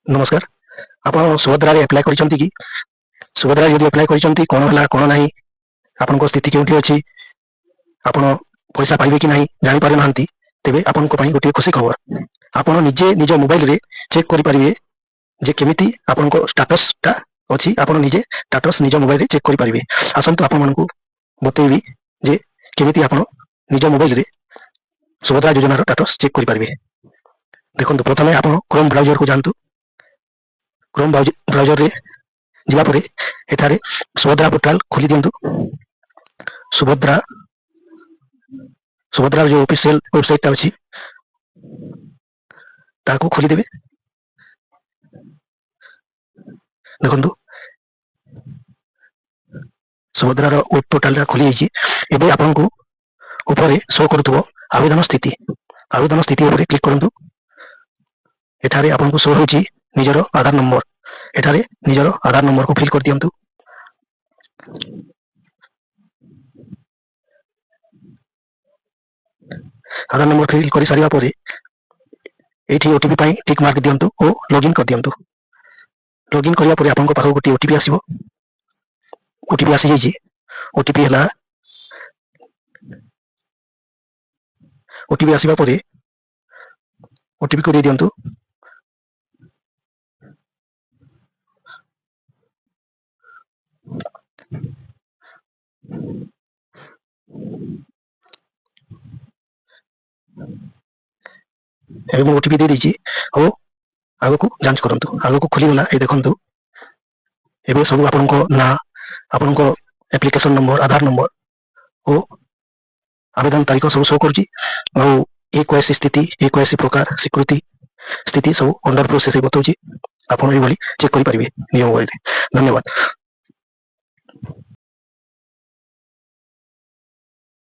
ନମସ୍କାର। ଆପଣ ସୁଭଦ୍ରାରେ ଆପ୍ଲାଏ କରିଛନ୍ତି କି? ସୁଭଦ୍ରାରେ ଯଦି ଆପ୍ଲାଏ କରିଛନ୍ତି, କ'ଣ ହେଲା କ'ଣ ନାହିଁ, ଆପଣଙ୍କ ସ୍ଥିତି କେଉଁଠି ଅଛି, ଆପଣ ପଇସା ପାଇବେ କି ନାହିଁ ଜାଣିପାରୁନାହାନ୍ତି, ତେବେ ଆପଣଙ୍କ ପାଇଁ ଗୋଟିଏ ଖୁସି ଖବର। ଆପଣ ନିଜେ ନିଜ ମୋବାଇଲରେ ଚେକ୍ କରିପାରିବେ ଯେ କେମିତି ଆପଣଙ୍କ ଷ୍ଟାଟସଟା ଅଛି। ଆପଣ ନିଜେ ଷ୍ଟାଟସ୍ ନିଜ ମୋବାଇଲରେ ଚେକ୍ କରିପାରିବେ। ଆସନ୍ତୁ ଆପଣମାନଙ୍କୁ ବତେଇବି ଯେ କେମିତି ଆପଣ ନିଜ ମୋବାଇଲରେ ସୁଭଦ୍ରା ଯୋଜନାର ଷ୍ଟାଟସ୍ ଚେକ୍ କରିପାରିବେ। ଦେଖନ୍ତୁ, ପ୍ରଥମେ ଆପଣ କ୍ରୋମ୍ ବ୍ରାଉଜରକୁ ଯାଆନ୍ତୁ। କ୍ରୋମ୍ ବ୍ରାଉଜରରେ ଯିବା ପରେ ଏଠାରେ ସୁଭଦ୍ରା ପୋର୍ଟାଲ ଖୋଲି ଦିଅନ୍ତୁ। ସୁଭଦ୍ରାର ଯେଉଁ ଅଫିସିଆଲ ୱେବସାଇଟଟା ଅଛି ତାହାକୁ ଖୋଲିଦେବେ। ଦେଖନ୍ତୁ, ସୁଭଦ୍ରାର ୱେବ୍ ପୋର୍ଟାଲଟା ଖୋଲିଯାଇଛି। ଏବେ ଆପଣଙ୍କୁ ଉପରେ ଶୋ କରୁଥିବ ଆବେଦନ ସ୍ଥିତି। ଆବେଦନ ସ୍ଥିତି ଉପରେ କ୍ଲିକ୍ କରନ୍ତୁ। ଏଠାରେ ଆପଣଙ୍କୁ ଶୋ ହେଉଛି ନିଜର ଆଧାର ନମ୍ବର। ଏଠାରେ ନିଜର ଆଧାର ନମ୍ବରକୁ ଫିଲ୍ କରିଦିଅନ୍ତୁ। ଆଧାର ନମ୍ବର ଫିଲ୍ କରିସାରିବା ପରେ ଏଇଠି ଓଟିପି ପାଇଁ ଟିକ୍ ମାର୍କ ଦିଅନ୍ତୁ ଓ ଲଗ୍ଇନ୍ କରିଦିଅନ୍ତୁ। ଲଗ୍ଇନ୍ କରିବା ପରେ ଆପଣଙ୍କ ପାଖକୁ ଗୋଟିଏ ଓଟିପି ଆସିବ। ଓଟିପି ଆସିଯାଇଛି। ଓଟିପି ହେଲା, ଓଟିପି ଆସିବା ପରେ ଓଟିପିକୁ ଦେଇ ଦିଅନ୍ତୁ। ଏବେ ମୁଁ ଓଟିପି ଦେଇ ଦେଇଛି। ଆଉ ଆଗକୁ ଯାଞ୍ଚ କରନ୍ତୁ। ଆଗକୁ ଖୋଲିଗଲା। ଏ ଦେଖନ୍ତୁ, ଏବେ ସବୁ ଆପଣଙ୍କ ନାଁ, ଆପଣଙ୍କ ଆପ୍ଲିକେସନ ନମ୍ବର, ଆଧାର ନମ୍ବର ଓ ଆବେଦନ ତାରିଖ ସବୁ ଶୋ କରୁଛି। ଆଉ E-KYC ସ୍ଥିତି, E-KYC ପ୍ରକାର, ସ୍ୱୀକୃତି ସ୍ଥିତି ସବୁ ଅଣ୍ଡର ପ୍ରୋସେସ ବତାଉଛି। ଆପଣ ଏଇଭଳି ଚେକ୍ କରିପାରିବେ ନିଜ ମୋବାଇଲରେ। ଧନ୍ୟବାଦ।